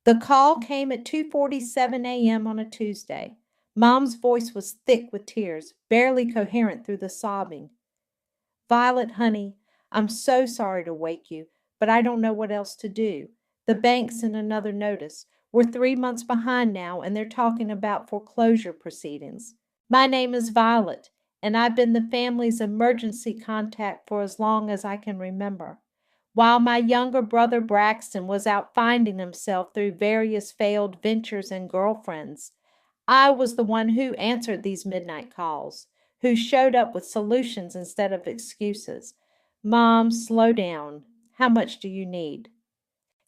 The call came at 2:47 a.m. on a Tuesday. Mom's voice was thick with tears, barely coherent through the sobbing. Violet, honey, I'm so sorry to wake you, but I don't know what else to do. The bank sent another notice. We're 3 months behind now, and they're talking about foreclosure proceedings. My name is Violet, and I've been the family's emergency contact for as long as I can remember. While my younger brother Braxton was out finding himself through various failed ventures and girlfriends, I was the one who answered these midnight calls, who showed up with solutions instead of excuses. Mom, slow down. How much do you need?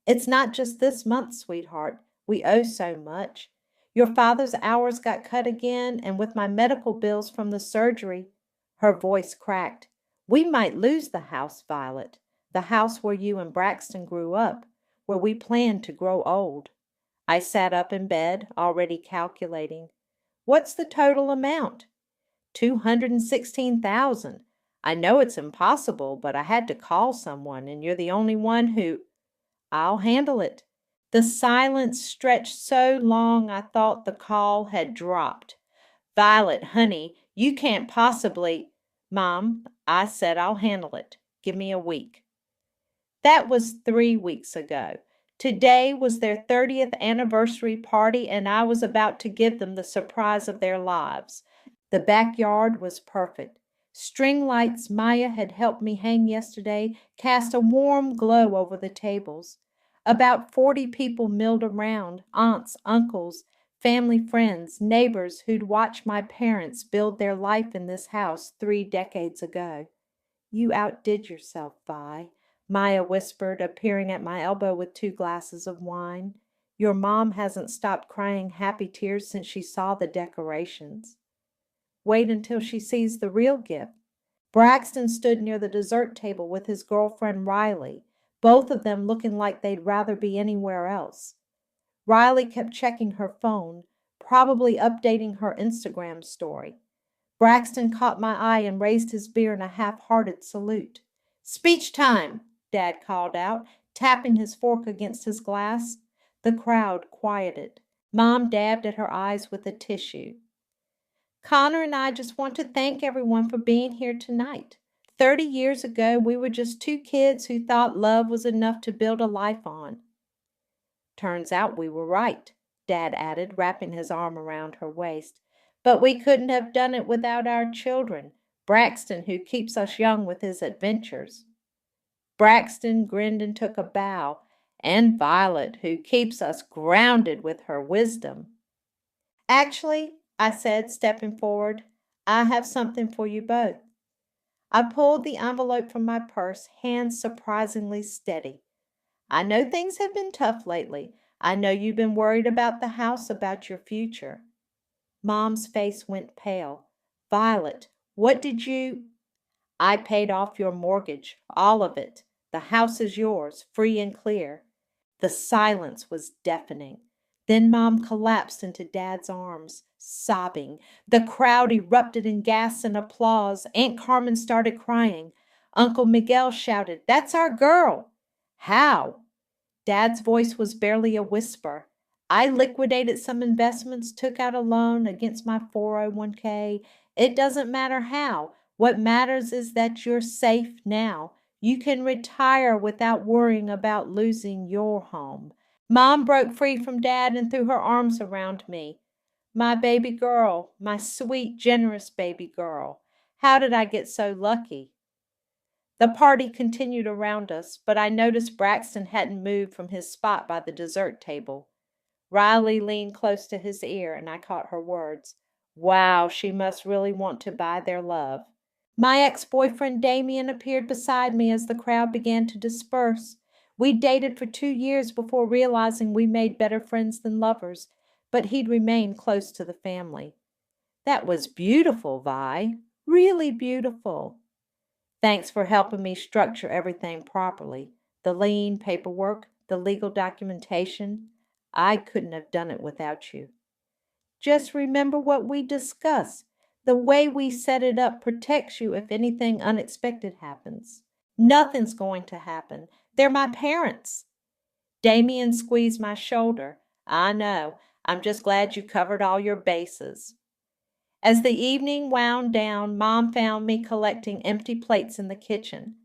It's not just this month, sweetheart. We owe so much. Your father's hours got cut again, and with my medical bills from the surgery, her voice cracked. We might lose the house, Violet, the house where you and Braxton grew up, where we planned to grow old. I sat up in bed, already calculating. What's the total amount? 216,000. I know it's impossible, but I had to call someone, and you're the only one who... I'll handle it. The silence stretched so long I thought the call had dropped. Violet, honey, you can't possibly... Mom, I said I'll handle it. Give me a week. That was 3 weeks ago. Today was their 30th anniversary party, and I was about to give them the surprise of their lives. The backyard was perfect. String lights Maya had helped me hang yesterday cast a warm glow over the tables. About 40 people milled around, aunts, uncles, family friends, neighbors who'd watched my parents build their life in this house 3 decades ago. You outdid yourself, Vi, Maya whispered, appearing at my elbow with 2 glasses of wine. Your mom hasn't stopped crying happy tears since she saw the decorations. Wait until she sees the real gift. Braxton stood near the dessert table with his girlfriend Riley, both of them looking like they'd rather be anywhere else. Riley kept checking her phone, probably updating her Instagram story. Braxton caught my eye and raised his beer in a half-hearted salute. Speech time, Dad called out, tapping his fork against his glass. The crowd quieted. Mom dabbed at her eyes with a tissue. Connor and I just want to thank everyone for being here tonight. 30 years ago, we were just 2 kids who thought love was enough to build a life on. Turns out we were right, Dad added, wrapping his arm around her waist. But we couldn't have done it without our children, Braxton, who keeps us young with his adventures. Braxton grinned and took a bow, and Violet, who keeps us grounded with her wisdom. Actually, I said, stepping forward, I have something for you both. I pulled the envelope from my purse, hands surprisingly steady. I know things have been tough lately. I know you've been worried about the house, about your future. Mom's face went pale. Violet, what did you... I paid off your mortgage, all of it. The house is yours, free and clear. The silence was deafening. Then Mom collapsed into Dad's arms, sobbing. The crowd erupted in gasps and applause. Aunt Carmen started crying. Uncle Miguel shouted, That's our girl! How? Dad's voice was barely a whisper. I liquidated some investments, took out a loan against my 401k. It doesn't matter how. What matters is that you're safe now. You can retire without worrying about losing your home. Mom broke free from Dad and threw her arms around me. My baby girl, my sweet, generous baby girl. How did I get so lucky? The party continued around us, but I noticed Braxton hadn't moved from his spot by the dessert table. Riley leaned close to his ear, and I caught her words. Wow, she must really want to buy their love. My ex-boyfriend Damien appeared beside me as the crowd began to disperse. We dated for 2 years before realizing we made better friends than lovers, but he'd remained close to the family. That was beautiful, Vi. Really beautiful. Thanks for helping me structure everything properly. The lien paperwork, the legal documentation. I couldn't have done it without you. Just remember what we discussed. The way we set it up protects you if anything unexpected happens. Nothing's going to happen. They're my parents. Damien squeezed my shoulder. I know. I'm just glad you covered all your bases. As the evening wound down, Mom found me collecting empty plates in the kitchen.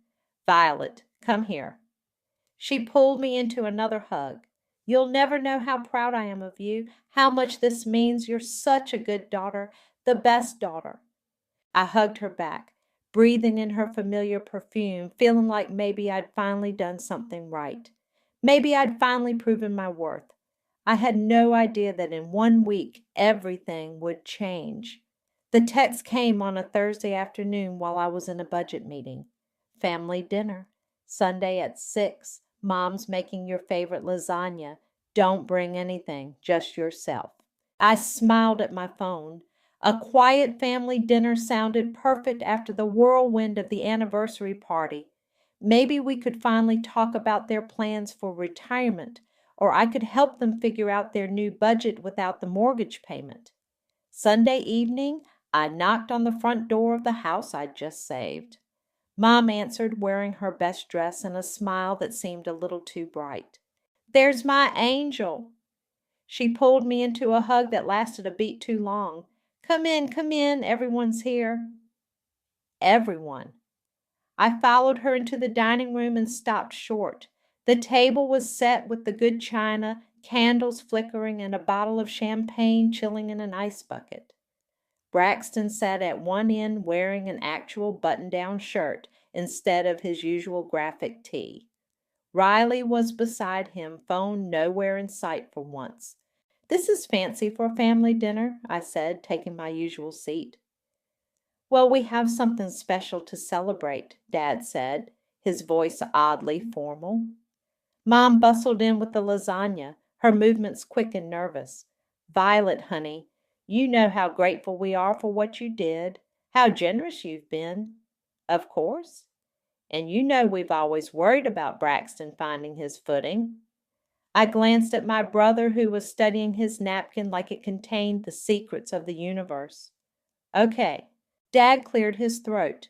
Violet, come here. She pulled me into another hug. You'll never know how proud I am of you, how much this means. You're such a good daughter, the best daughter. I hugged her back, breathing in her familiar perfume, feeling like maybe I'd finally done something right. Maybe I'd finally proven my worth. I had no idea that in 1 week everything would change. The text came on a Thursday afternoon while I was in a budget meeting. Family dinner. Sunday at 6. Mom's making your favorite lasagna. Don't bring anything, just yourself. I smiled at my phone. A quiet family dinner sounded perfect after the whirlwind of the anniversary party. Maybe we could finally talk about their plans for retirement, or I could help them figure out their new budget without the mortgage payment. Sunday evening, I knocked on the front door of the house I'd just saved. Mom answered, wearing her best dress and a smile that seemed a little too bright. There's my angel. She pulled me into a hug that lasted a beat too long. Come in, everyone's here. Everyone. I followed her into the dining room and stopped short. The table was set with the good china, candles flickering, and a bottle of champagne chilling in an ice bucket. Braxton sat at one end wearing an actual button-down shirt instead of his usual graphic tee. Riley was beside him, phone nowhere in sight for once. This is fancy for a family dinner, I said, taking my usual seat. Well, we have something special to celebrate, Dad said, his voice oddly formal. Mom bustled in with the lasagna, her movements quick and nervous. Violet, honey, you know how grateful we are for what you did, how generous you've been. Of course. And you know we've always worried about Braxton finding his footing. I glanced at my brother, who was studying his napkin like it contained the secrets of the universe. Okay. Dad cleared his throat.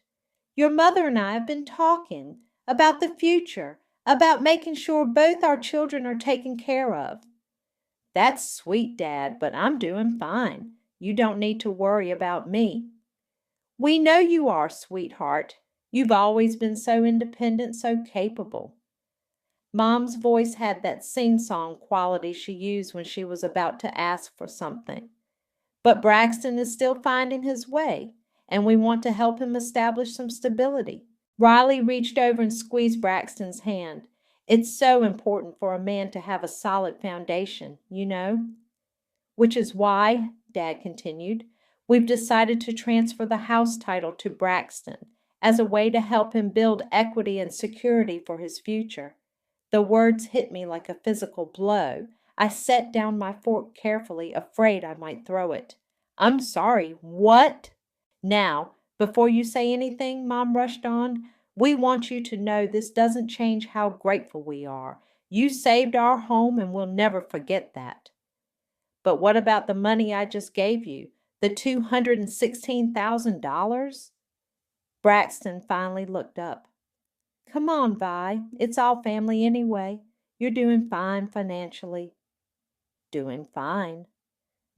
Your mother and I have been talking about the future, about making sure both our children are taken care of. That's sweet, Dad, but I'm doing fine. You don't need to worry about me. We know you are, sweetheart. You've always been so independent, so capable. Mom's voice had that sing-song quality she used when she was about to ask for something. But Braxton is still finding his way, and we want to help him establish some stability. Riley reached over and squeezed Braxton's hand. It's so important for a man to have a solid foundation, you know. Which is why, Dad continued, we've decided to transfer the house title to Braxton as a way to help him build equity and security for his future. The words hit me like a physical blow. I set down my fork carefully, afraid I might throw it. I'm sorry, what? Now, before you say anything, Mom rushed on, we want you to know this doesn't change how grateful we are. You saved our home and we'll never forget that. But what about the money I just gave you? The $216,000? Braxton finally looked up. Come on, Vi. It's all family anyway. You're doing fine financially. Doing fine.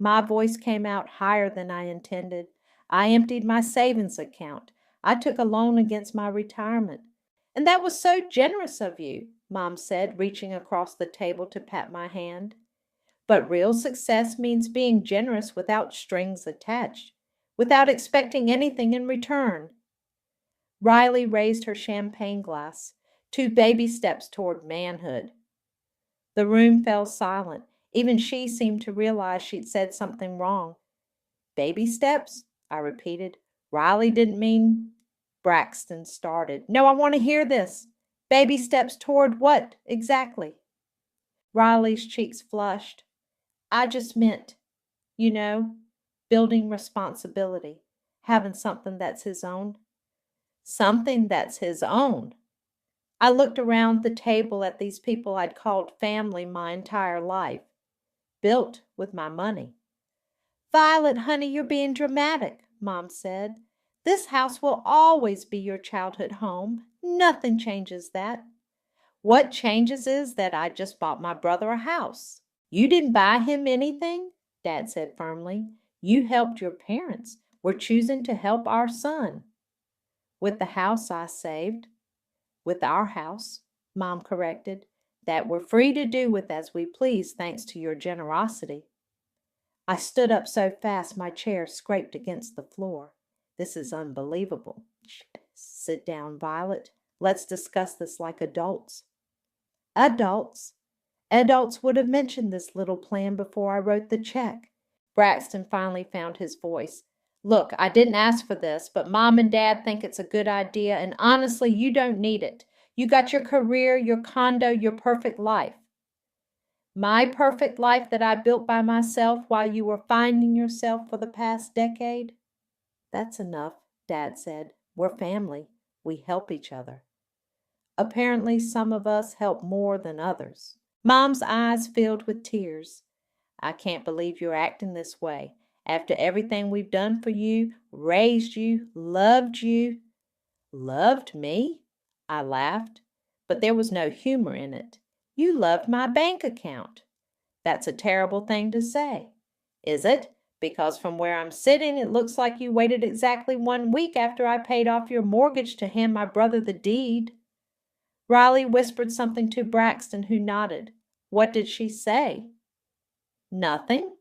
My voice came out higher than I intended. I emptied my savings account. I took a loan against my retirement. And that was so generous of you, Mom said, reaching across the table to pat my hand. But real success means being generous without strings attached, without expecting anything in return. Riley raised her champagne glass, 2 baby steps toward manhood. The room fell silent. Even she seemed to realize she'd said something wrong. Baby steps? I repeated. Riley didn't mean... Braxton started. No, I want to hear this. Baby steps toward what, exactly? Riley's cheeks flushed. I just meant, you know, building responsibility, having something that's his own. Something that's his own. I looked around the table at these people I'd called family my entire life, built with my money. Violet, honey, you're being dramatic, Mom said. This house will always be your childhood home. Nothing changes that. What changes is that I just bought my brother a house. You didn't buy him anything, Dad said firmly. You helped your parents. We're choosing to help our son. With the house I saved. With our house, Mom corrected. That we're free to do with as we please thanks to your generosity. I stood up so fast my chair scraped against the floor. This is unbelievable. Sit down, Violet. Let's discuss this like adults. Adults? Adults would have mentioned this little plan before I wrote the check. Braxton finally found his voice. Look, I didn't ask for this, but Mom and Dad think it's a good idea, and honestly, you don't need it. You got your career, your condo, your perfect life. My perfect life that I built by myself while you were finding yourself for the past decade? That's enough, Dad said. We're family. We help each other. Apparently, some of us help more than others. Mom's eyes filled with tears. I can't believe you're acting this way. After everything we've done for you, raised you, loved you. Loved me? I laughed, but there was no humor in it. You loved my bank account. That's a terrible thing to say. Is it? Because from where I'm sitting, it looks like you waited exactly 1 week after I paid off your mortgage to hand my brother the deed. Riley whispered something to Braxton, who nodded. What did she say? Nothing,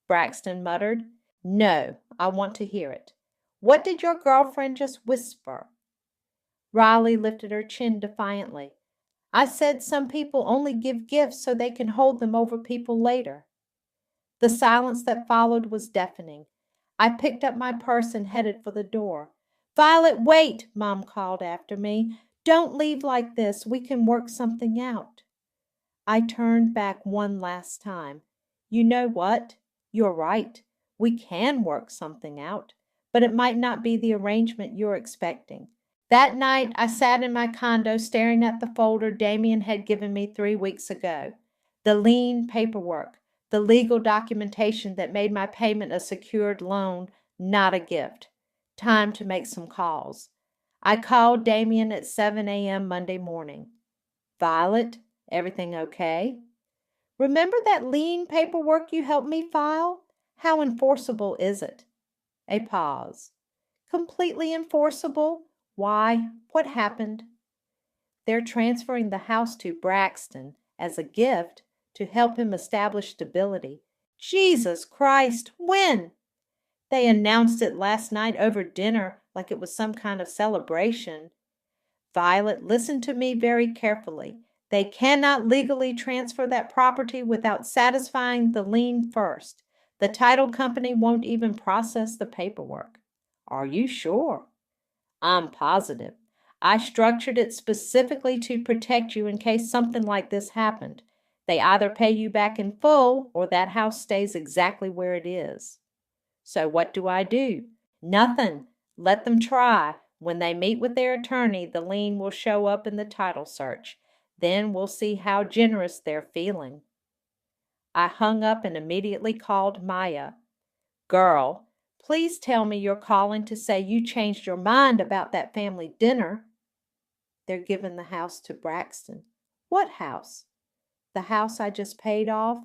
Braxton muttered. No, I want to hear it. What did your girlfriend just whisper? Riley lifted her chin defiantly. I said some people only give gifts so they can hold them over people later. The silence that followed was deafening. I picked up my purse and headed for the door. Violet, wait, Mom called after me. Don't leave like this. We can work something out. I turned back one last time. You know what? You're right. We can work something out, but it might not be the arrangement you're expecting. That night, I sat in my condo staring at the folder Damien had given me 3 weeks ago. The lien paperwork, the legal documentation that made my payment a secured loan, not a gift. Time to make some calls. I called Damien at 7 a.m. Monday morning. Violet, everything okay? Remember that lien paperwork you helped me file? How enforceable is it? A pause. Completely enforceable? Why? What happened? They're transferring the house to Braxton as a gift to help him establish stability. Jesus Christ, when? They announced it last night over dinner like it was some kind of celebration. Violet, listen to me very carefully. They cannot legally transfer that property without satisfying the lien first. The title company won't even process the paperwork. Are you sure? I'm positive. I structured it specifically to protect you in case something like this happened. They either pay you back in full or that house stays exactly where it is. So what do? Nothing. Let them try. When they meet with their attorney, the lien will show up in the title search. Then we'll see how generous they're feeling. I hung up and immediately called Maya. Girl, please tell me you're calling to say you changed your mind about that family dinner. They're giving the house to Braxton. What house? The house I just paid off.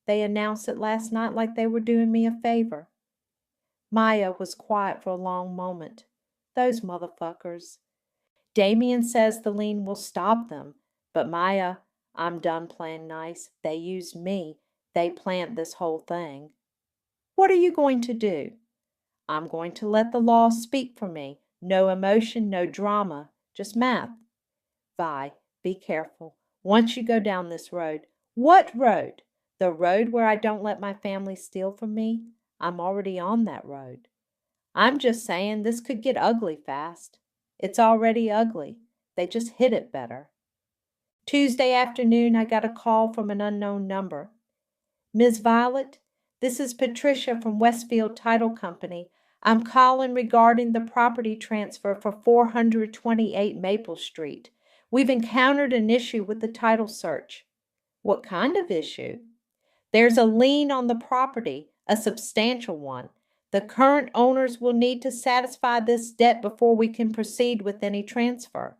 They announced it last night like they were doing me a favor. Maya was quiet for a long moment. Those motherfuckers. Damien says the lien will stop them. But Maya, I'm done playing nice. They used me. They planned this whole thing. What are you going to do? I'm going to let the law speak for me. No emotion, no drama, just math. Vi, be careful. Once you go down this road. What road? The road where I don't let my family steal from me? I'm already on that road. I'm just saying this could get ugly fast. It's already ugly. They just hid it better. Tuesday afternoon, I got a call from an unknown number. Ms. Violet, this is Patricia from Westfield Title Company. I'm calling regarding the property transfer for 428 Maple Street. We've encountered an issue with the title search. What kind of issue? There's a lien on the property, a substantial one. The current owners will need to satisfy this debt before we can proceed with any transfer.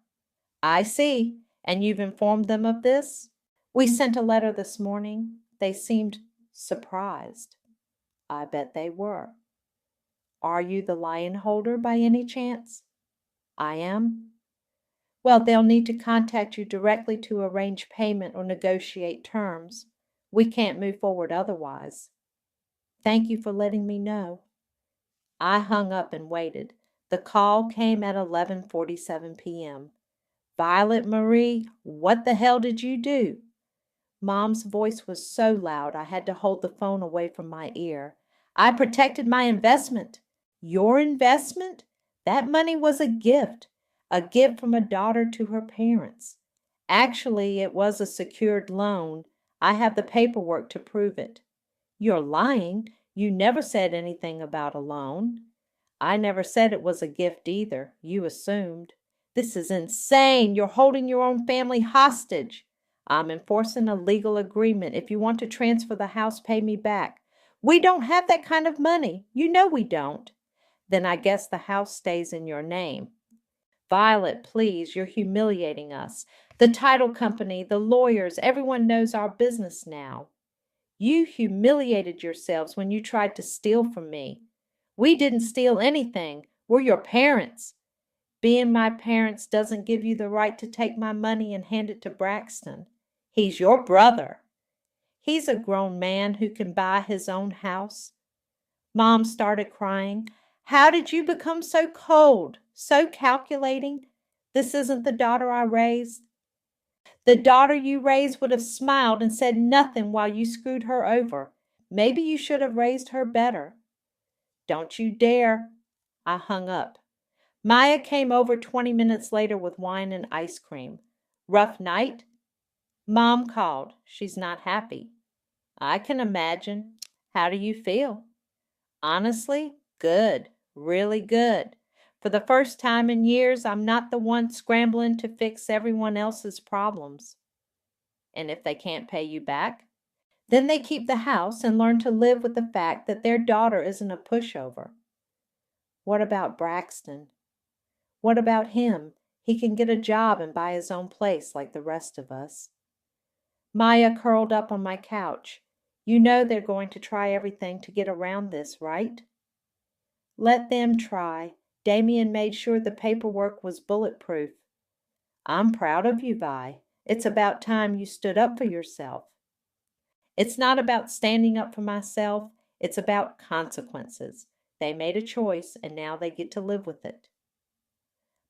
I see. And you've informed them of this? We sent a letter this morning. They seemed surprised. I bet they were. Are you the lion holder by any chance? I am. Well, they'll need to contact you directly to arrange payment or negotiate terms. We can't move forward otherwise. Thank you for letting me know. I hung up and waited. The call came at 11:47 p.m. Violet Marie, what the hell did you do? Mom's voice was so loud I had to hold the phone away from my ear. I protected my investment. Your investment? That money was a gift from a daughter to her parents. Actually, it was a secured loan. I have the paperwork to prove it. You're lying. You never said anything about a loan. I never said it was a gift either. You assumed. This is insane. You're holding your own family hostage. I'm enforcing a legal agreement. If you want to transfer the house, pay me back. We don't have that kind of money. You know we don't. Then I guess the house stays in your name. Violet, please, you're humiliating us. The title company, the lawyers, everyone knows our business now. You humiliated yourselves when you tried to steal from me. We didn't steal anything. We're your parents. Being my parents doesn't give you the right to take my money and hand it to Braxton. He's your brother. He's a grown man who can buy his own house. Mom started crying. How did you become so cold, so calculating? This isn't the daughter I raised. The daughter you raised would have smiled and said nothing while you screwed her over. Maybe you should have raised her better. Don't you dare. I hung up. Maya came over 20 minutes later with wine and ice cream. Rough night? Mom called. She's not happy. I can imagine. How do you feel? Honestly, good. Really good. For the first time in years, I'm not the one scrambling to fix everyone else's problems. And if they can't pay you back? Then they keep the house and learn to live with the fact that their daughter isn't a pushover. What about Braxton? What about him? He can get a job and buy his own place like the rest of us. Maya curled up on my couch. You know they're going to try everything to get around this, right? Let them try. Damien made sure the paperwork was bulletproof. I'm proud of you, Vi. It's about time you stood up for yourself. It's not about standing up for myself. It's about consequences. They made a choice, and now they get to live with it.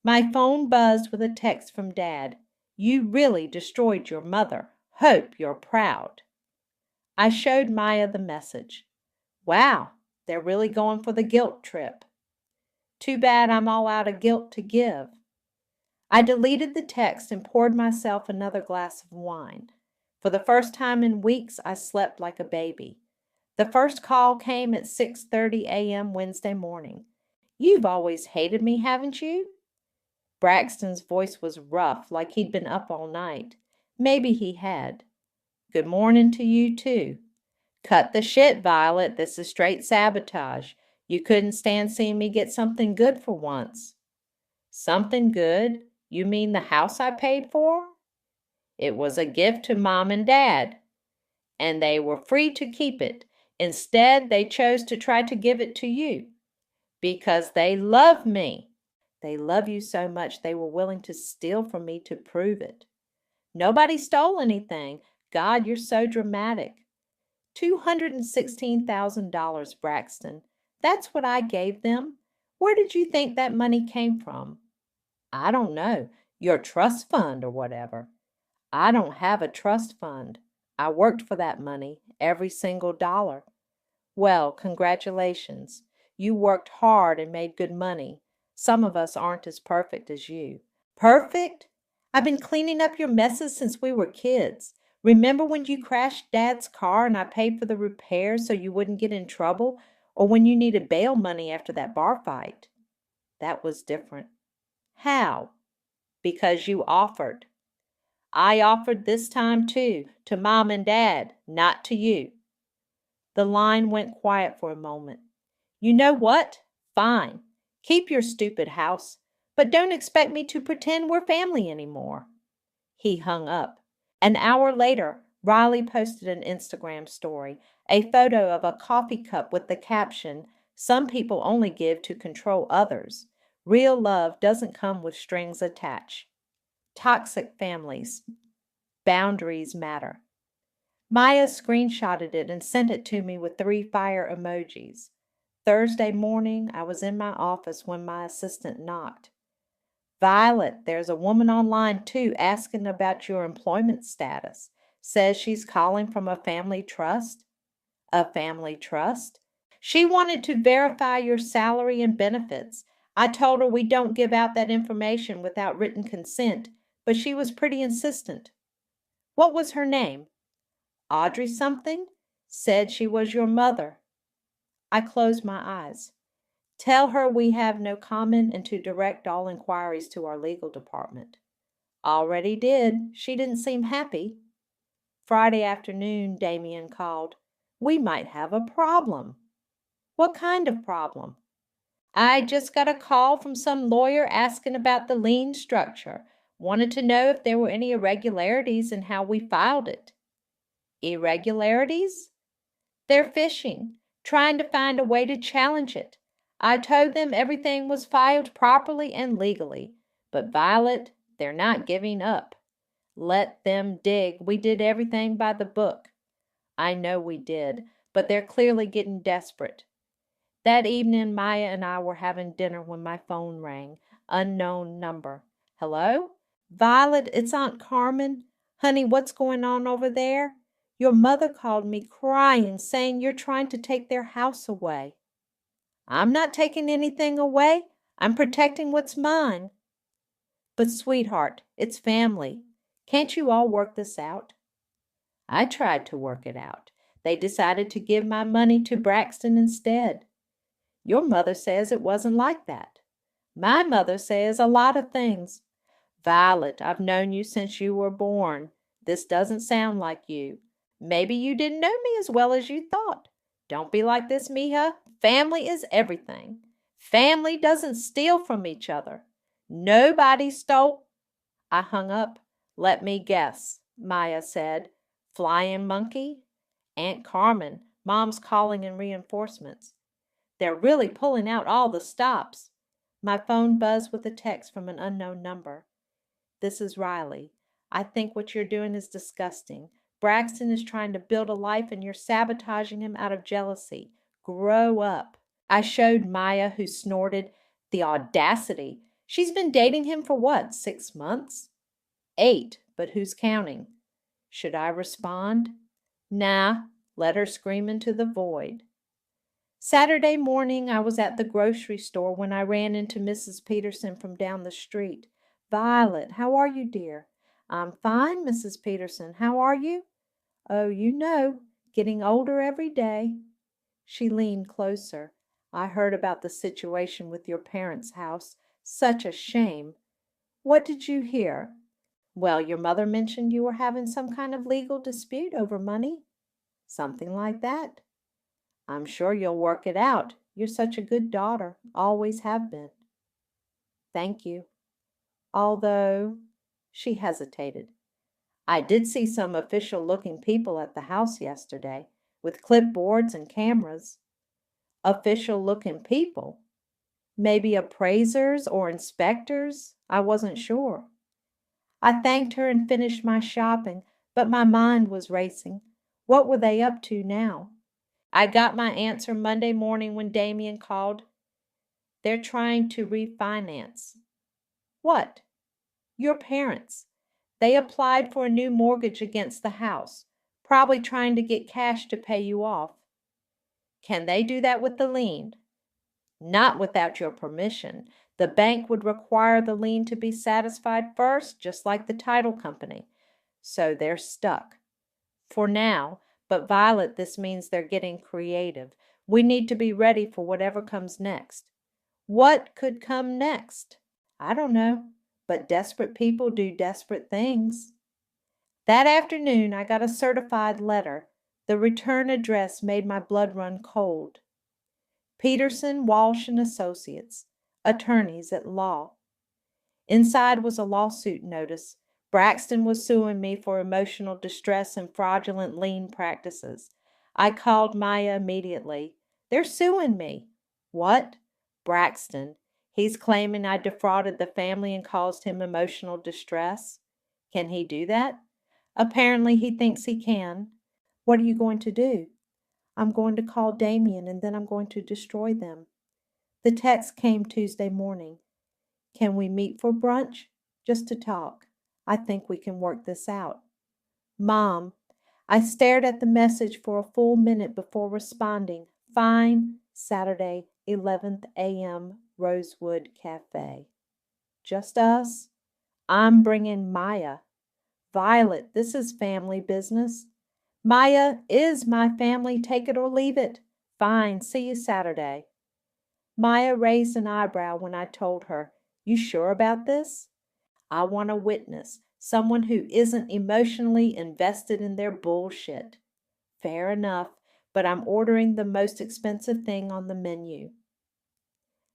My phone buzzed with a text from Dad. You really destroyed your mother. Hope you're proud. I showed Maya the message. Wow, they're really going for the guilt trip. Too bad I'm all out of guilt to give. I deleted the text and poured myself another glass of wine. For the first time in weeks, I slept like a baby. The first call came at 6:30 a.m. Wednesday morning. You've always hated me, haven't you? Braxton's voice was rough, like he'd been up all night. Maybe he had. Good morning to you, too. Cut the shit, Violet. This is straight sabotage. You couldn't stand seeing me get something good for once. Something good? You mean the house I paid for? It was a gift to Mom and Dad, and they were free to keep it. Instead, they chose to try to give it to you because they love me. They love you so much they were willing to steal from me to prove it. Nobody stole anything. God, you're so dramatic. $216,000, Braxton. That's what I gave them. Where did you think that money came from? I don't know. Your trust fund or whatever. I don't have a trust fund. I worked for that money, every single dollar. Well, congratulations. You worked hard and made good money. Some of us aren't as perfect as you. Perfect? I've been cleaning up your messes since we were kids. Remember when you crashed Dad's car and I paid for the repairs so you wouldn't get in trouble? Or when you needed bail money after that bar fight? That was different. How? Because you offered. I offered this time too, to Mom and Dad, not to you. The line went quiet for a moment. You know what? Fine. Keep your stupid house, but don't expect me to pretend we're family anymore. He hung up. An hour later, Riley posted an Instagram story, a photo of a coffee cup with the caption, "Some people only give to control others. Real love doesn't come with strings attached. Toxic families. Boundaries matter." Maya screenshotted it and sent it to me with 3 fire emojis. Thursday morning, I was in my office when my assistant knocked. "Violet, there's a woman online too asking about your employment status. Says she's calling from a family trust." A family trust? She wanted to verify your salary and benefits. I told her we don't give out that information without written consent, but she was pretty insistent. What was her name? Audrey something? Said she was your mother. I closed my eyes. Tell her we have no comment and to direct all inquiries to our legal department. Already did. She didn't seem happy. Friday afternoon, Damien called. We might have a problem. What kind of problem? I just got a call from some lawyer asking about the lien structure. Wanted to know if there were any irregularities in how we filed it. Irregularities? They're fishing, trying to find a way to challenge it. I told them everything was filed properly and legally. But Violet, they're not giving up. Let them dig. We did everything by the book. I know we did, but they're clearly getting desperate. That evening, Maya and I were having dinner when my phone rang. Unknown number. Hello? Violet, it's Aunt Carmen. Honey, what's going on over there? Your mother called me crying, saying you're trying to take their house away. I'm not taking anything away. I'm protecting what's mine. But, sweetheart, it's family. Can't you all work this out? I tried to work it out. They decided to give my money to Braxton instead. Your mother says it wasn't like that. My mother says a lot of things. Violet, I've known you since you were born. This doesn't sound like you. Maybe you didn't know me as well as you thought. Don't be like this, mija. Family is everything. Family doesn't steal from each other. Nobody stole. I hung up. Let me guess, Maya said. Flying monkey? Aunt Carmen. Mom's calling in reinforcements. They're really pulling out all the stops. My phone buzzed with a text from an unknown number. This is Riley. I think what you're doing is disgusting. Braxton is trying to build a life and you're sabotaging him out of jealousy. Grow up. I showed Maya, who snorted. The audacity. She's been dating him for what, 6 months? 8, but who's counting? Should I respond? Nah, let her scream into the void. Saturday morning, I was at the grocery store when I ran into Mrs. Peterson from down the street. Violet, how are you, dear? I'm fine, Mrs. Peterson. How are you? Oh, you know, getting older every day. She leaned closer. I heard about the situation with your parents' house. Such a shame. What did you hear? Well, your mother mentioned you were having some kind of legal dispute over money. Something like that. I'm sure you'll work it out. You're such a good daughter. Always have been. Thank you. Although, she hesitated. I did see some official-looking people at the house yesterday, with clipboards and cameras. Official-looking people? Maybe appraisers or inspectors? I wasn't sure. I thanked her and finished my shopping, but my mind was racing. What were they up to now? I got my answer Monday morning when Damien called. They're trying to refinance. What? Your parents. They applied for a new mortgage against the house, probably trying to get cash to pay you off. Can they do that with the lien? Not without your permission. The bank would require the lien to be satisfied first, just like the title company. So they're stuck. For now, but Violet, this means they're getting creative. We need to be ready for whatever comes next. What could come next? I don't know, but desperate people do desperate things. That afternoon, I got a certified letter. The return address made my blood run cold. Peterson, Walsh and Associates, attorneys at law. Inside was a lawsuit notice. Braxton was suing me for emotional distress and fraudulent lien practices. I called Maya immediately. They're suing me. What? Braxton. He's claiming I defrauded the family and caused him emotional distress. Can he do that? Apparently he thinks he can. What are you going to do? I'm going to call Damien and then I'm going to destroy them. The text came Tuesday morning. Can we meet for brunch? Just to talk. I think we can work this out. Mom, I stared at the message for a full minute before responding. Fine, Saturday, 11th a.m., Rosewood Cafe. Just us? I'm bringing Maya. Violet, this is family business. Maya is my family, take it or leave it. Fine, see you Saturday. Maya raised an eyebrow when I told her, You sure about this? I want a witness, someone who isn't emotionally invested in their bullshit. Fair enough, but I'm ordering the most expensive thing on the menu.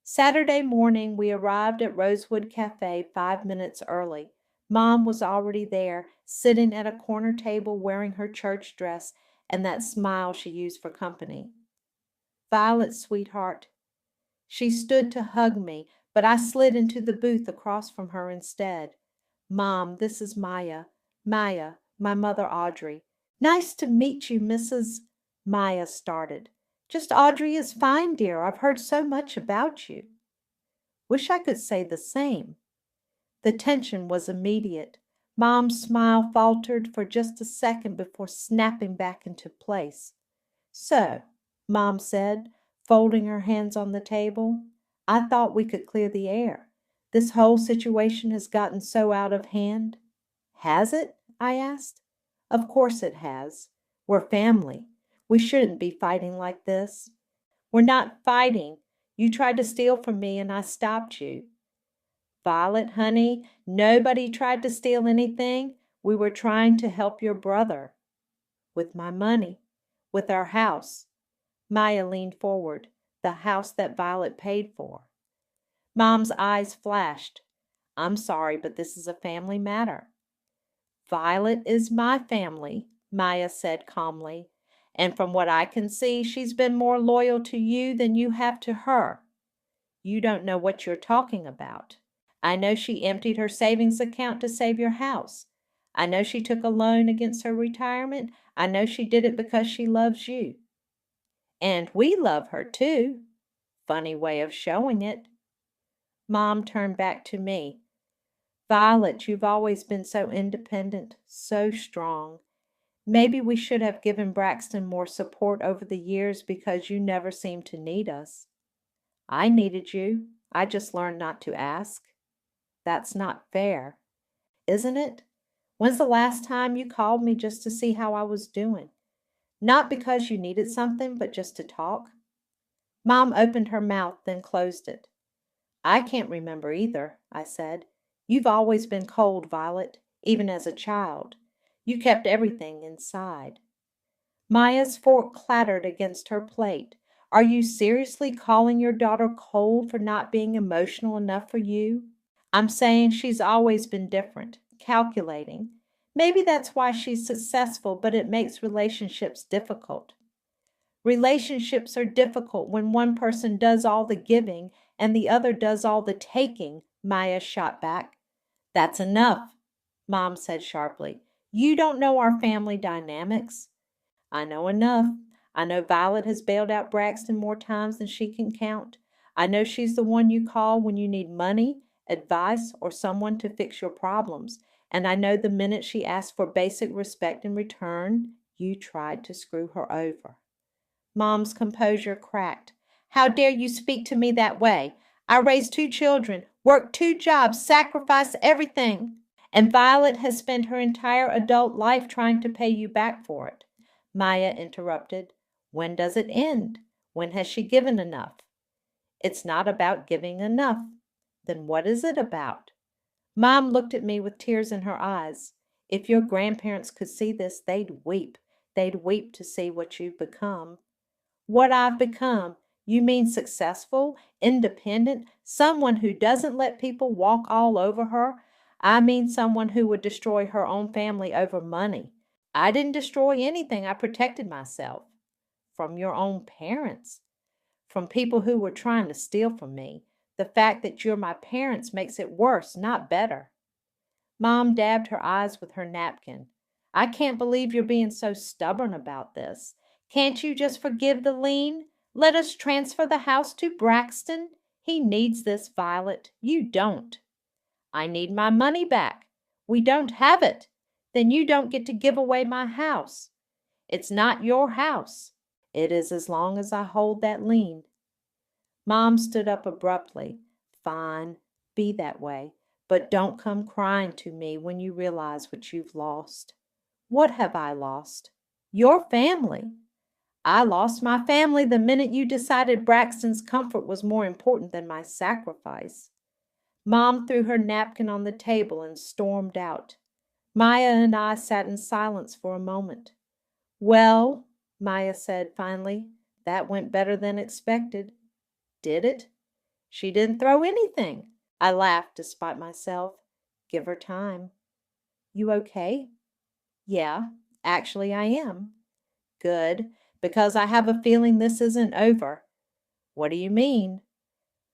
Saturday morning, we arrived at Rosewood Cafe 5 minutes early. Mom was already there, sitting at a corner table wearing her church dress and that smile she used for company. Violet, sweetheart. She stood to hug me, but I slid into the booth across from her instead. Mom, this is Maya. Maya, my mother Audrey. Nice to meet you, Mrs. Maya started. Just Audrey is fine, dear. I've heard so much about you. Wish I could say the same. The tension was immediate. Mom's smile faltered for just a second before snapping back into place. So, Mom said, folding her hands on the table, I thought we could clear the air. This whole situation has gotten so out of hand. Has it? I asked. Of course it has. We're family. We shouldn't be fighting like this. We're not fighting. You tried to steal from me and I stopped you. Violet, honey, nobody tried to steal anything. We were trying to help your brother. With my money. With our house. Maya leaned forward. The house that Violet paid for. Mom's eyes flashed. I'm sorry, but this is a family matter. Violet is my family, Maya said calmly, and from what I can see, she's been more loyal to you than you have to her. You don't know what you're talking about. I know she emptied her savings account to save your house. I know she took a loan against her retirement. I know she did it because she loves you. And we love her too. Funny way of showing it. Mom turned back to me. Violet, you've always been so independent, so strong. Maybe we should have given Braxton more support over the years because you never seemed to need us. I needed you. I just learned not to ask. That's not fair, isn't it? When's the last time you called me just to see how I was doing? Not because you needed something, but just to talk? Mom opened her mouth, then closed it. I can't remember either, I said. You've always been cold, Violet, even as a child. You kept everything inside. Maya's fork clattered against her plate. Are you seriously calling your daughter cold for not being emotional enough for you? I'm saying she's always been different, calculating. Maybe that's why she's successful, but it makes relationships difficult. Relationships are difficult when one person does all the giving and the other does all the taking, Maya shot back. That's enough, Mom said sharply. You don't know our family dynamics. I know enough. I know Violet has bailed out Braxton more times than she can count. I know she's the one you call when you need money, advice, or someone to fix your problems. And I know the minute she asks for basic respect in return, you tried to screw her over. Mom's composure cracked. How dare you speak to me that way? I raised 2 children, worked 2 jobs, sacrificed everything. And Violet has spent her entire adult life trying to pay you back for it. Maya interrupted. When does it end? When has she given enough? It's not about giving enough. Then what is it about? Mom looked at me with tears in her eyes. If your grandparents could see this, they'd weep. They'd weep to see what you've become. What I've become? You mean successful, independent, someone who doesn't let people walk all over her? I mean someone who would destroy her own family over money. I didn't destroy anything. I protected myself from your own parents, from people who were trying to steal from me. The fact that you're my parents makes it worse, not better. Mom dabbed her eyes with her napkin. I can't believe you're being so stubborn about this. Can't you just forgive the lien? Let us transfer the house to Braxton. He needs this, Violet. You don't. I need my money back. We don't have it. Then you don't get to give away my house. It's not your house. It is as long as I hold that lien. Mom stood up abruptly. Fine, be that way, but don't come crying to me when you realize what you've lost. What have I lost? Your family. I lost my family the minute you decided Braxton's comfort was more important than my sacrifice. Mom threw her napkin on the table and stormed out. Maya and I sat in silence for a moment. Well, Maya said finally, that went better than expected. Did it? She didn't throw anything. I laughed despite myself. Give her time. You okay? Yeah, actually I am. Good, because I have a feeling this isn't over. What do you mean?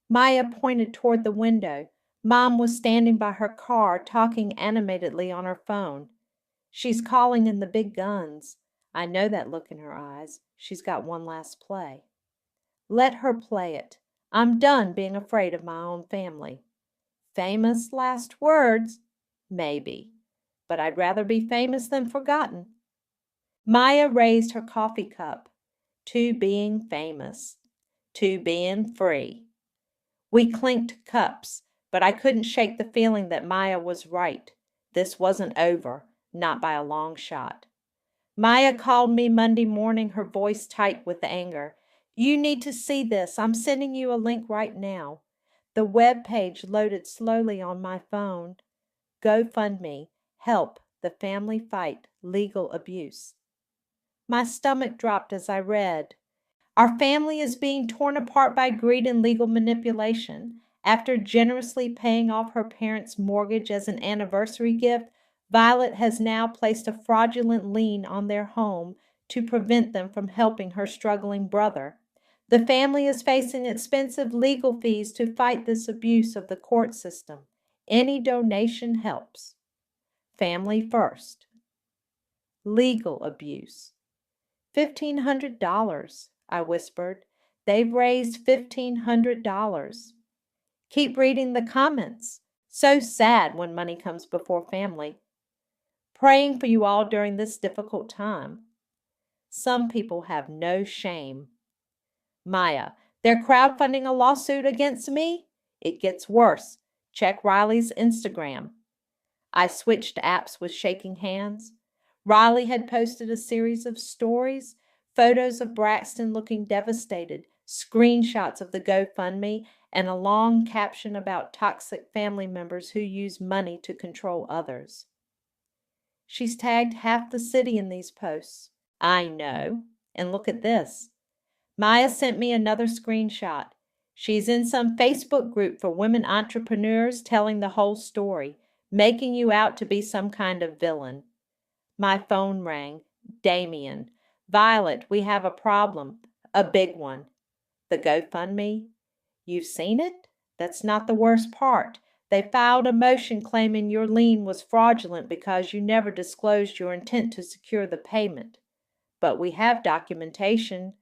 Maya pointed toward the window. Mom was standing by her car, talking animatedly on her phone. She's calling in the big guns. I know that look in her eyes. She's got one last play. Let her play it. I'm done being afraid of my own family. Famous last words? Maybe. But I'd rather be famous than forgotten. Maya raised her coffee cup. To being famous. To being free. We clinked cups, but I couldn't shake the feeling that Maya was right. This wasn't over, not by a long shot. Maya called me Monday morning, her voice tight with anger. You need to see this. I'm sending you a link right now. The web page loaded slowly on my phone. GoFundMe. Help the family fight legal abuse. My stomach dropped as I read. Our family is being torn apart by greed and legal manipulation. After generously paying off her parents' mortgage as an anniversary gift, Violet has now placed a fraudulent lien on their home to prevent them from helping her struggling brother. The family is facing expensive legal fees to fight this abuse of the court system. Any donation helps. Family first. Legal abuse. $1,500, I whispered. They've raised $1,500. Keep reading the comments. So sad when money comes before family. Praying for you all during this difficult time. Some people have no shame. Maya, they're crowdfunding a lawsuit against me? It gets worse. Check Riley's Instagram. I switched apps with shaking hands. Riley had posted a series of stories, photos of Braxton looking devastated, screenshots of the GoFundMe, and a long caption about toxic family members who use money to control others. She's tagged half the city in these posts. I know. And look at this. Maya sent me another screenshot. She's in some Facebook group for women entrepreneurs telling the whole story, making you out to be some kind of villain. My phone rang. Damien. Violet, we have a problem. A big one. The GoFundMe? You've seen it? That's not the worst part. They filed a motion claiming your lien was fraudulent because you never disclosed your intent to secure the payment. But we have documentation.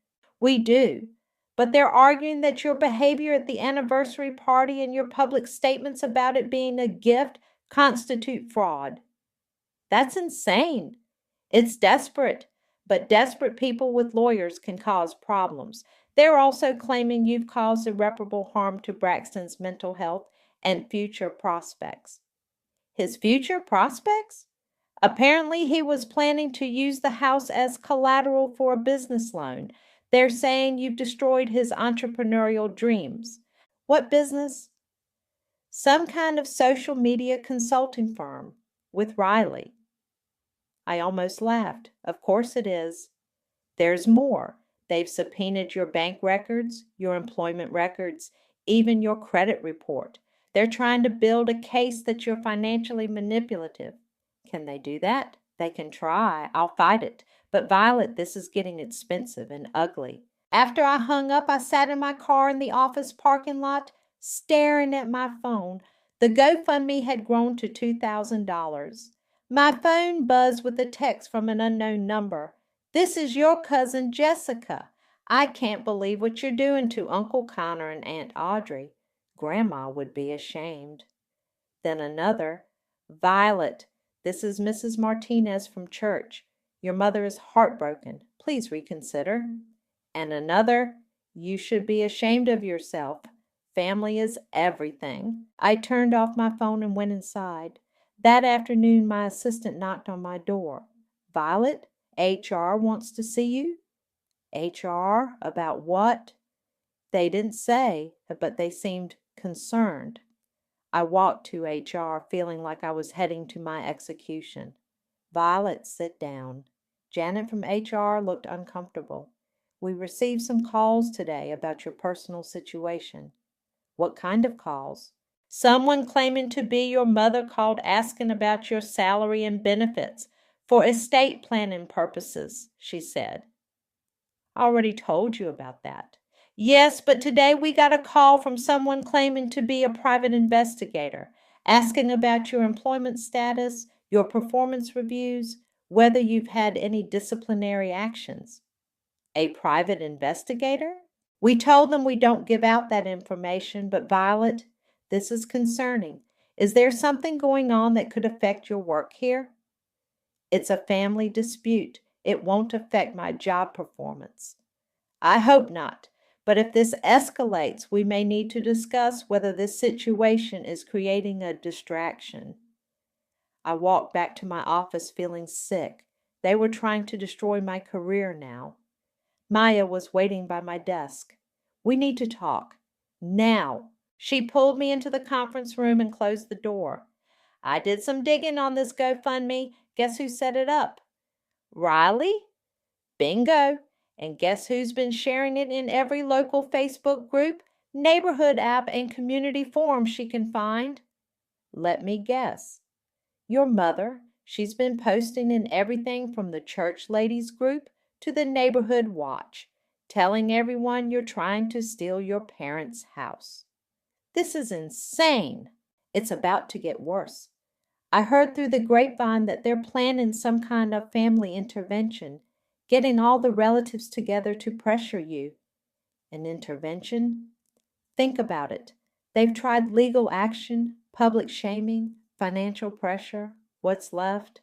We do. But they're arguing that your behavior at the anniversary party and your public statements about it being a gift constitute fraud. That's insane. It's desperate, but desperate people with lawyers can cause problems. They're also claiming you've caused irreparable harm to Braxton's mental health and future prospects. His future prospects? Apparently, he was planning to use the house as collateral for a business loan. They're saying you've destroyed his entrepreneurial dreams. What business? Some kind of social media consulting firm with Riley. I almost laughed. Of course it is. There's more. They've subpoenaed your bank records, your employment records, even your credit report. They're trying to build a case that you're financially manipulative. Can they do that? They can try. I'll fight it. But Violet, this is getting expensive and ugly. After I hung up, I sat in my car in the office parking lot, staring at my phone. The GoFundMe had grown to $2,000. My phone buzzed with a text from an unknown number. This is your cousin Jessica. I can't believe what you're doing to Uncle Connor and Aunt Audrey. Grandma would be ashamed. Then another, Violet, this is Mrs. Martinez from church. Your mother is heartbroken. Please reconsider. And another, you should be ashamed of yourself. Family is everything. I turned off my phone and went inside. That afternoon, my assistant knocked on my door. Violet, HR wants to see you. HR? About what? They didn't say, but they seemed concerned. I walked to HR, feeling like I was heading to my execution. Violet, sit down. Janet from HR looked uncomfortable. We received some calls today about your personal situation. What kind of calls? Someone claiming to be your mother called asking about your salary and benefits for estate planning purposes, she said. I already told you about that. Yes, but today we got a call from someone claiming to be a private investigator, asking about your employment status, your performance reviews, whether you've had any disciplinary actions. A private investigator? We told them we don't give out that information, but Violet, this is concerning. Is there something going on that could affect your work here? It's a family dispute. It won't affect my job performance. I hope not. But if this escalates, we may need to discuss whether this situation is creating a distraction. I walked back to my office feeling sick. They were trying to destroy my career now. Maya was waiting by my desk. We need to talk. Now. She pulled me into the conference room and closed the door. I did some digging on this GoFundMe. Guess who set it up? Riley? Bingo. And guess who's been sharing it in every local Facebook group, neighborhood app, and community forum she can find? Let me guess. Your mother. She's been posting in everything from the church ladies group to the neighborhood watch, telling everyone you're trying to steal your parents' house. This is insane. It's about to get worse. I heard through the grapevine that they're planning some kind of family intervention, getting all the relatives together to pressure you. An intervention? Think about it. They've tried legal action, public shaming, financial pressure. What's left?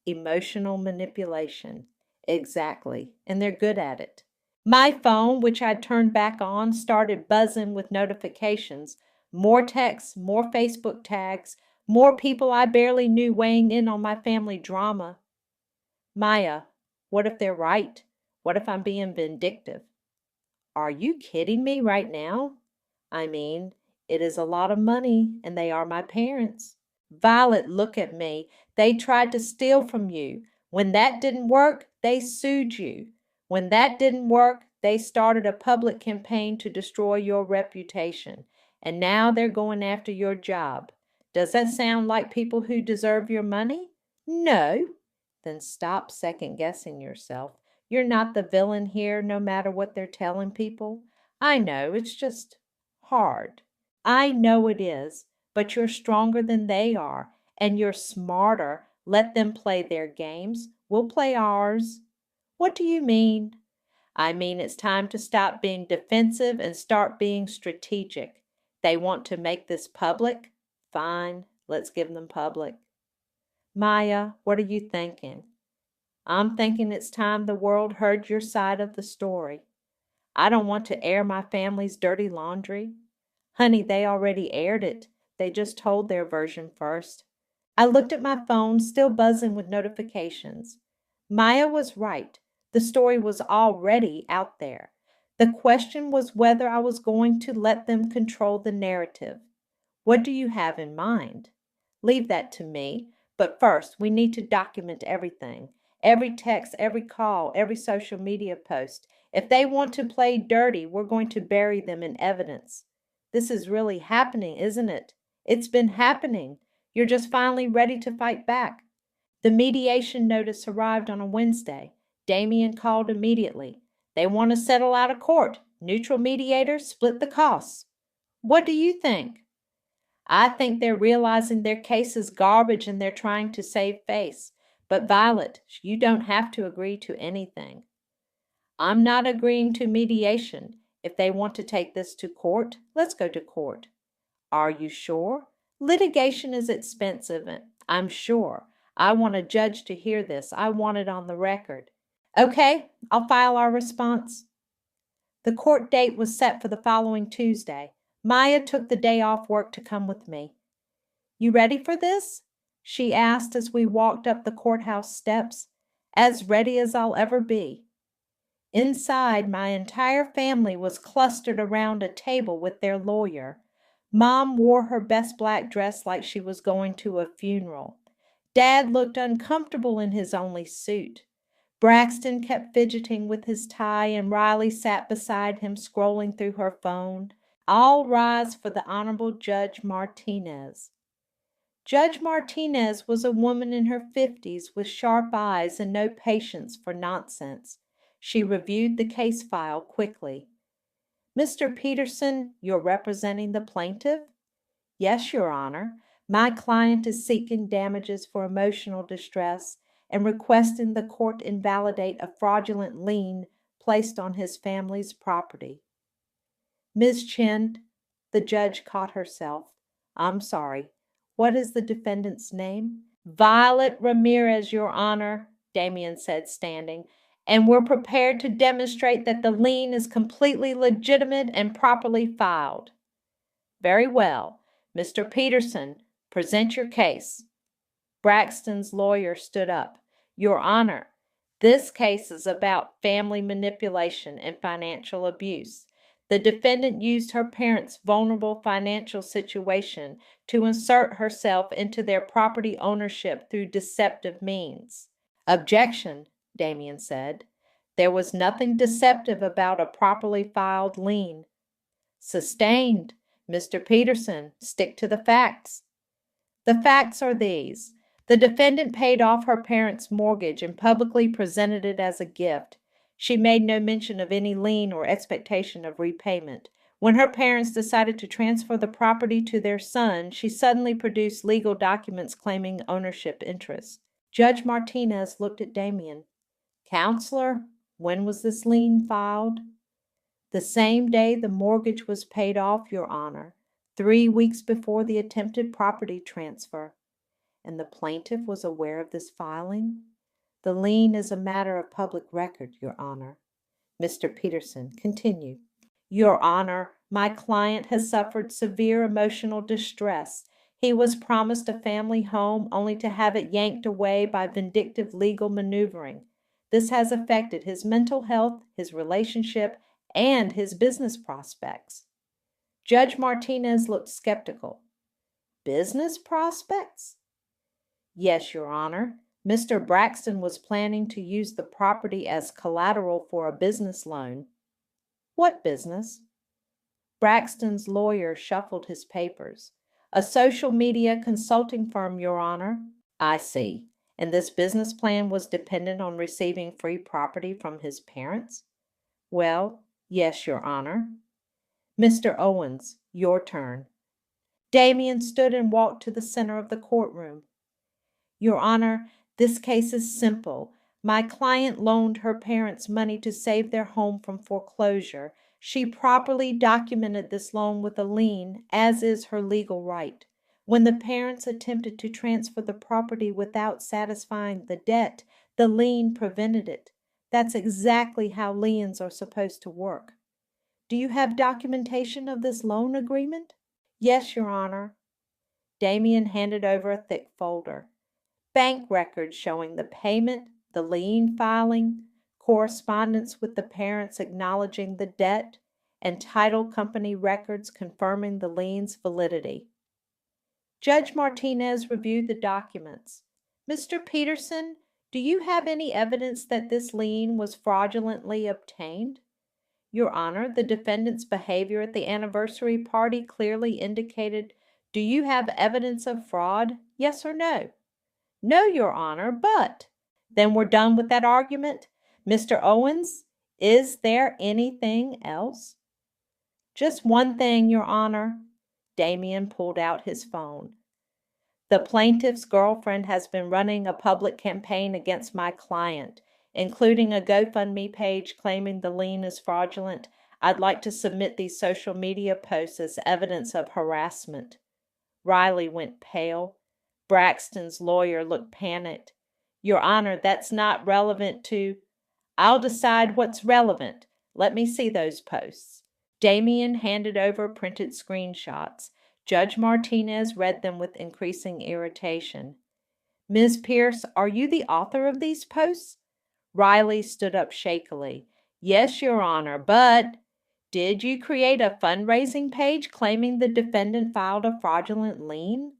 Emotional manipulation. Exactly, and they're good at it. My phone, which I'd turned back on, started buzzing with notifications. More texts, more Facebook tags, more people I barely knew weighing in on my family drama. Maya, what if they're right? What if I'm being vindictive? Are you kidding me right now? I mean, it is a lot of money, and they are my parents. Violet, look at me. They tried to steal from you. When that didn't work, they sued you. When that didn't work, they started a public campaign to destroy your reputation. And now they're going after your job. Does that sound like people who deserve your money? No. Then stop second-guessing yourself. You're not the villain here, no matter what they're telling people. I know, it's just hard. I know it is, but you're stronger than they are, and you're smarter. Let them play their games. We'll play ours. What do you mean? I mean it's time to stop being defensive and start being strategic. They want to make this public? Fine, let's give them public. Maya, what are you thinking? I'm thinking it's time the world heard your side of the story. I don't want to air my family's dirty laundry. Honey, they already aired it. They just told their version first. I looked at my phone, still buzzing with notifications. Maya was right. The story was already out there. The question was whether I was going to let them control the narrative. What do you have in mind? Leave that to me. But first, we need to document everything. Every text, every call, every social media post. If they want to play dirty, we're going to bury them in evidence. This is really happening, isn't it? It's been happening. You're just finally ready to fight back. The mediation notice arrived on a Wednesday. Damien called immediately. They want to settle out of court. Neutral mediators split the costs. What do you think? I think they're realizing their case is garbage and they're trying to save face. But Violet, you don't have to agree to anything. I'm not agreeing to mediation. If they want to take this to court, let's go to court. Are you sure? Litigation is expensive, and I'm sure. I want a judge to hear this. I want it on the record. Okay, I'll file our response. The court date was set for the following Tuesday. Maya took the day off work to come with me. You ready for this? She asked as we walked up the courthouse steps. As ready as I'll ever be. Inside, my entire family was clustered around a table with their lawyer. Mom wore her best black dress like she was going to a funeral. Dad looked uncomfortable in his only suit. Braxton kept fidgeting with his tie, and Riley sat beside him scrolling through her phone. All rise for the Honorable Judge Martinez. Judge Martinez was a woman in her 50s with sharp eyes and no patience for nonsense. She reviewed the case file quickly. Mr. Peterson, you're representing the plaintiff? Yes, Your Honor. My client is seeking damages for emotional distress and requesting the court invalidate a fraudulent lien placed on his family's property. Ms. Chen, the judge caught herself. I'm sorry. What is the defendant's name? Violet Ramirez, Your Honor, Damien said, standing, and we're prepared to demonstrate that the lien is completely legitimate and properly filed. Very well. Mr. Peterson, present your case. Braxton's lawyer stood up. Your Honor, this case is about family manipulation and financial abuse. The defendant used her parents' vulnerable financial situation to insert herself into their property ownership through deceptive means. Objection, Damien said. There was nothing deceptive about a properly filed lien. Sustained. Mr. Peterson, stick to the facts. The facts are these. The defendant paid off her parents' mortgage and publicly presented it as a gift. She made no mention of any lien or expectation of repayment. When her parents decided to transfer the property to their son, she suddenly produced legal documents claiming ownership interest. Judge Martinez looked at Damien. Counselor, when was this lien filed? The same day the mortgage was paid off, Your Honor, 3 weeks before the attempted property transfer. And the plaintiff was aware of this filing? The lien is a matter of public record, Your Honor. Mr. Peterson continued. Your Honor, my client has suffered severe emotional distress. He was promised a family home only to have it yanked away by vindictive legal maneuvering. This has affected his mental health, his relationship, and his business prospects. Judge Martinez looked skeptical. Business prospects? Yes, Your Honor. Mr. Braxton was planning to use the property as collateral for a business loan. What business? Braxton's lawyer shuffled his papers. A social media consulting firm, Your Honor. I see. And this business plan was dependent on receiving free property from his parents? Well, yes, Your Honor. Mr. Owens, your turn. Damien stood and walked to the center of the courtroom. Your Honor, this case is simple. My client loaned her parents money to save their home from foreclosure. She properly documented this loan with a lien, as is her legal right. When the parents attempted to transfer the property without satisfying the debt, the lien prevented it. That's exactly how liens are supposed to work. Do you have documentation of this loan agreement? Yes, Your Honor. Damien handed over a thick folder. Bank records showing the payment, the lien filing, correspondence with the parents acknowledging the debt, and title company records confirming the lien's validity. Judge Martinez reviewed the documents. Mr. Peterson, do you have any evidence that this lien was fraudulently obtained? Your Honor, the defendant's behavior at the anniversary party clearly indicated Do you have evidence of fraud? Yes or no? No, Your Honor, but. Then we're done with that argument. Mr. Owens, is there anything else? Just one thing, Your Honor. Damien pulled out his phone. The plaintiff's girlfriend has been running a public campaign against my client, including a GoFundMe page claiming the lien is fraudulent. I'd like to submit these social media posts as evidence of harassment. Riley went pale. Braxton's lawyer looked panicked. Your Honor, that's not relevant to. I'll decide what's relevant. Let me see those posts. Damien handed over printed screenshots. Judge Martinez read them with increasing irritation. Ms. Pierce, are you the author of these posts? Riley stood up shakily. Yes, Your Honor, but did you create a fundraising page claiming the defendant filed a fraudulent lien?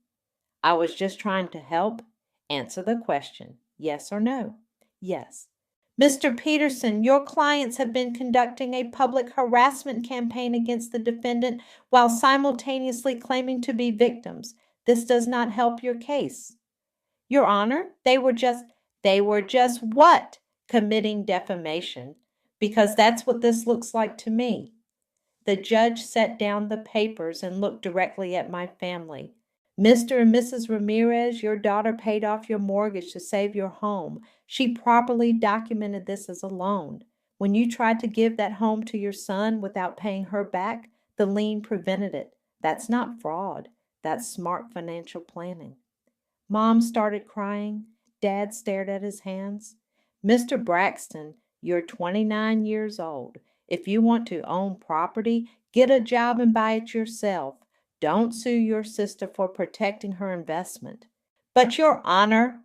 I was just trying to help. Answer the question. Yes or no? Yes. Mr. Peterson, your clients have been conducting a public harassment campaign against the defendant while simultaneously claiming to be victims. This does not help your case. Your Honor, they were just what? Committing defamation, because that's what this looks like to me. The judge set down the papers and looked directly at my family. Mr. and Mrs. Ramirez, your daughter paid off your mortgage to save your home. She properly documented this as a loan. When you tried to give that home to your son without paying her back, the lien prevented it. That's not fraud. That's smart financial planning. Mom started crying. Dad stared at his hands. Mr. Braxton, you're 29 years old. If you want to own property, get a job and buy it yourself. Don't sue your sister for protecting her investment. But, Your Honor,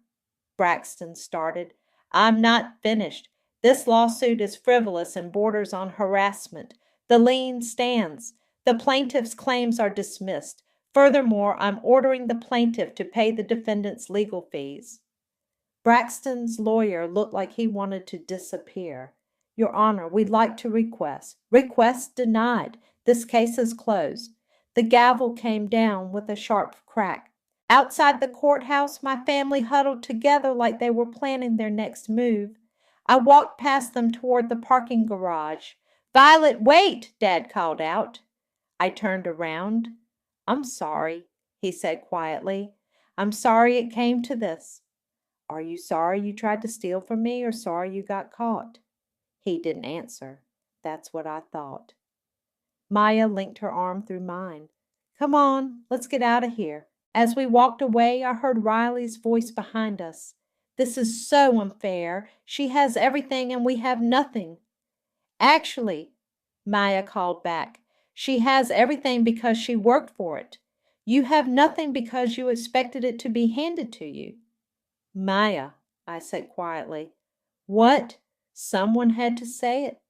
Braxton started, I'm not finished. This lawsuit is frivolous and borders on harassment. The lien stands. The plaintiff's claims are dismissed. Furthermore, I'm ordering the plaintiff to pay the defendant's legal fees. Braxton's lawyer looked like he wanted to disappear. Your Honor, we'd like to request. Request denied. This case is closed. The gavel came down with a sharp crack. Outside the courthouse, my family huddled together like they were planning their next move. I walked past them toward the parking garage. Violet, wait, Dad called out. I turned around. I'm sorry, he said quietly. I'm sorry it came to this. Are you sorry you tried to steal from me or sorry you got caught? He didn't answer. That's what I thought. Maya linked her arm through mine. Come on, let's get out of here. As we walked away, I heard Riley's voice behind us. This is so unfair. She has everything and we have nothing. Actually, Maya called back, she has everything because she worked for it. You have nothing because you expected it to be handed to you. Maya, I said quietly. What? Someone had to say it.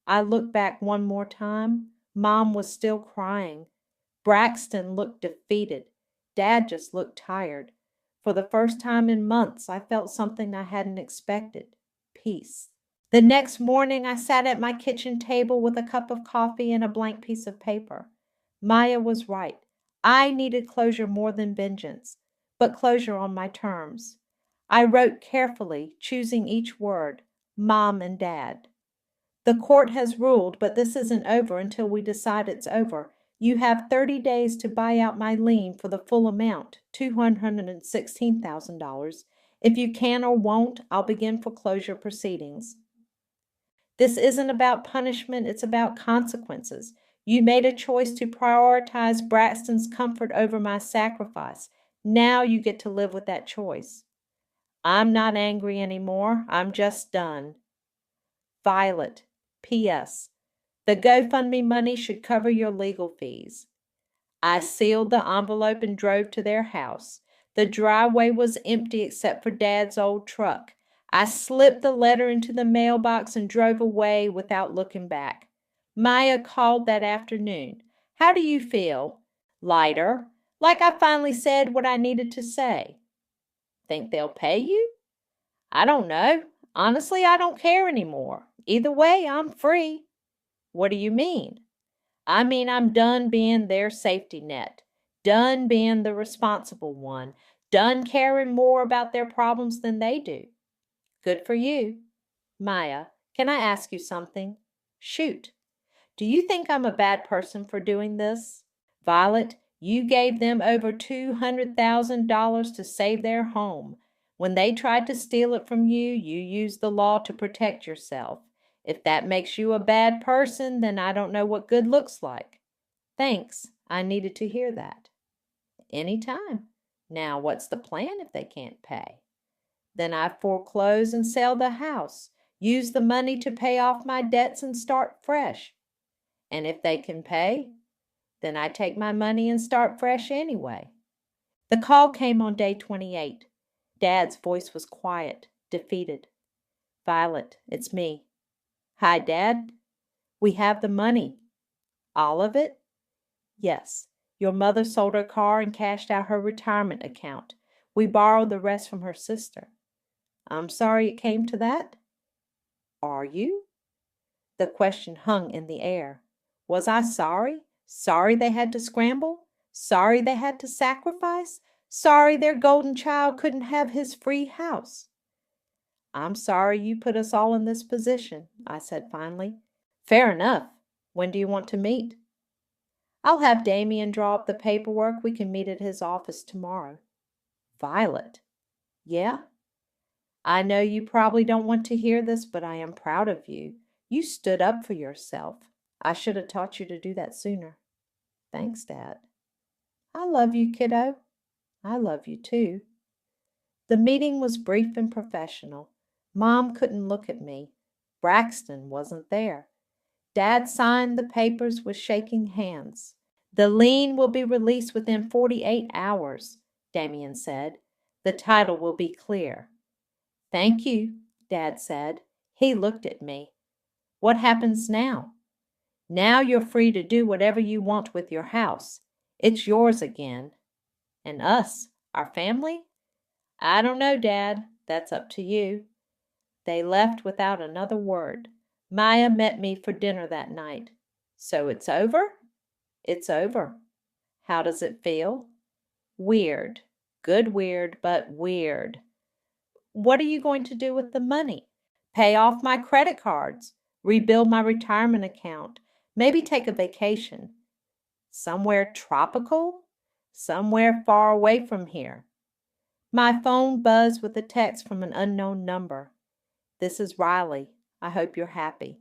I looked back one more time. Mom was still crying. Braxton looked defeated. Dad just looked tired. For the first time in months, I felt something I hadn't expected. Peace. The next morning, I sat at my kitchen table with a cup of coffee and a blank piece of paper. Maya was right. I needed closure more than vengeance, but closure on my terms. I wrote carefully, choosing each word, Mom and Dad. The court has ruled, but this isn't over until we decide it's over. You have 30 days to buy out my lien for the full amount, $216,000. If you can or won't, I'll begin foreclosure proceedings. This isn't about punishment, it's about consequences. You made a choice to prioritize Braxton's comfort over my sacrifice. Now you get to live with that choice. I'm not angry anymore. I'm just done. Violet. P.S. The GoFundMe money should cover your legal fees. I sealed the envelope and drove to their house. The driveway was empty except for Dad's old truck. I slipped the letter into the mailbox and drove away without looking back. Maya called that afternoon. How do you feel? Lighter. Like I finally said what I needed to say. Think they'll pay you? I don't know. Honestly, I don't care anymore. Either way, I'm free. What do you mean? I mean I'm done being their safety net. done being the responsible one, done caring more about their problems than they do. Good for you. Maya, can I ask you something? Shoot. Do you think I'm a bad person for doing this? Violet, you gave them over $200,000 to save their home. When they tried to steal it from you, you used the law to protect yourself. If that makes you a bad person, then I don't know what good looks like. Thanks. I needed to hear that. Any time. Now, what's the plan if they can't pay? Then I foreclose and sell the house, use the money to pay off my debts and start fresh. And if they can pay, then I take my money and start fresh anyway. The call came on day 28. Dad's voice was quiet, defeated. Violet, it's me. Hi, Dad. We have the money. All of it? Yes. Your mother sold her car and cashed out her retirement account. We borrowed the rest from her sister. I'm sorry it came to that. Are you? The question hung in the air. Was I sorry? Sorry they had to scramble? Sorry they had to sacrifice? Sorry their golden child couldn't have his free house? I'm sorry you put us all in this position, I said finally. Fair enough. When do you want to meet? I'll have Damien draw up the paperwork. We can meet at his office tomorrow. Violet. Yeah? I know you probably don't want to hear this, but I am proud of you. You stood up for yourself. I should have taught you to do that sooner. Thanks, Dad. I love you, kiddo. I love you, too. The meeting was brief and professional. Mom couldn't look at me. Braxton wasn't there. Dad signed the papers with shaking hands. The lien will be released within 48 hours, Damien said. The title will be clear. Thank you, Dad said. He looked at me. What happens now? Now you're free to do whatever you want with your house. It's yours again. And us, our family? I don't know, Dad. That's up to you. They left without another word. Maya met me for dinner that night. So it's over? It's over. How does it feel? Weird. Good weird, but weird. What are you going to do with the money? Pay off my credit cards, rebuild my retirement account, maybe take a vacation. Somewhere tropical? Somewhere far away from here. My phone buzzed with a text from an unknown number. This is Riley. I hope you're happy.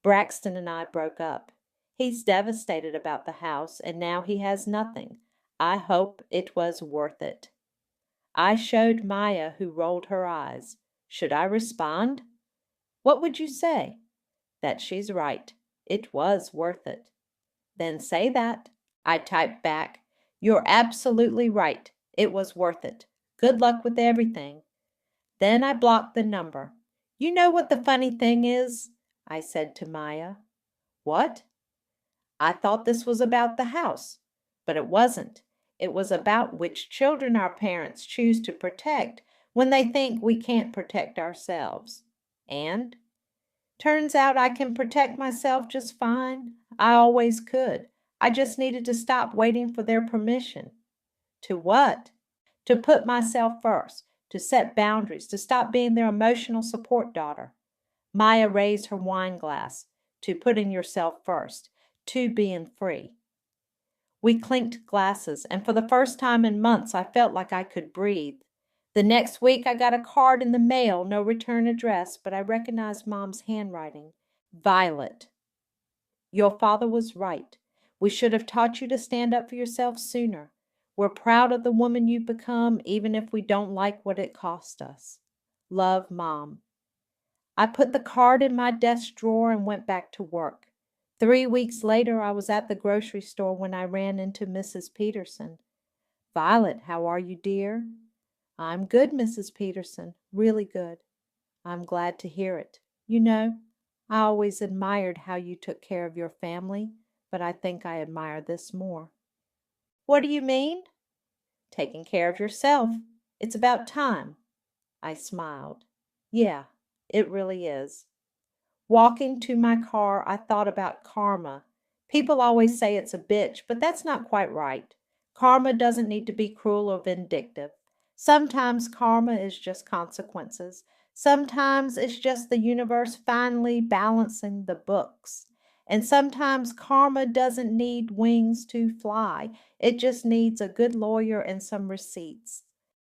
Braxton and I broke up. He's devastated about the house, and now he has nothing. I hope it was worth it. I showed Maya, who rolled her eyes. Should I respond? What would you say? That she's right. It was worth it. Then say that. I typed back. You're absolutely right. It was worth it. Good luck with everything. Then I blocked the number. You know what the funny thing is? I said to Maya. What? I thought this was about the house, but it wasn't. It was about which children our parents choose to protect when they think we can't protect ourselves. And turns out I can protect myself just fine. I always could. I just needed to stop waiting for their permission. To what? To put myself first, to set boundaries, to stop being their emotional support daughter. Maya raised her wine glass. To putting yourself first, to being free. We clinked glasses, and for the first time in months I felt like I could breathe. The next week I got a card in the mail, no return address, but I recognized Mom's handwriting. Violet. Your father was right. We should have taught you to stand up for yourself sooner. We're proud of the woman you've become, even if we don't like what it cost us. Love, Mom. I put the card in my desk drawer and went back to work. 3 weeks later, I was at the grocery store when I ran into Mrs. Peterson. Violet, how are you, dear? I'm good, Mrs. Peterson, really good. I'm glad to hear it. You know, I always admired how you took care of your family, but I think I admire this more. What do you mean? Taking care of yourself. It's about time. I smiled. Yeah, it really is. Walking to my car, I thought about karma. People always say it's a bitch, but that's not quite right. Karma doesn't need to be cruel or vindictive. Sometimes karma is just consequences. Sometimes it's just the universe finally balancing the books. And sometimes karma doesn't need wings to fly, it just needs a good lawyer and some receipts.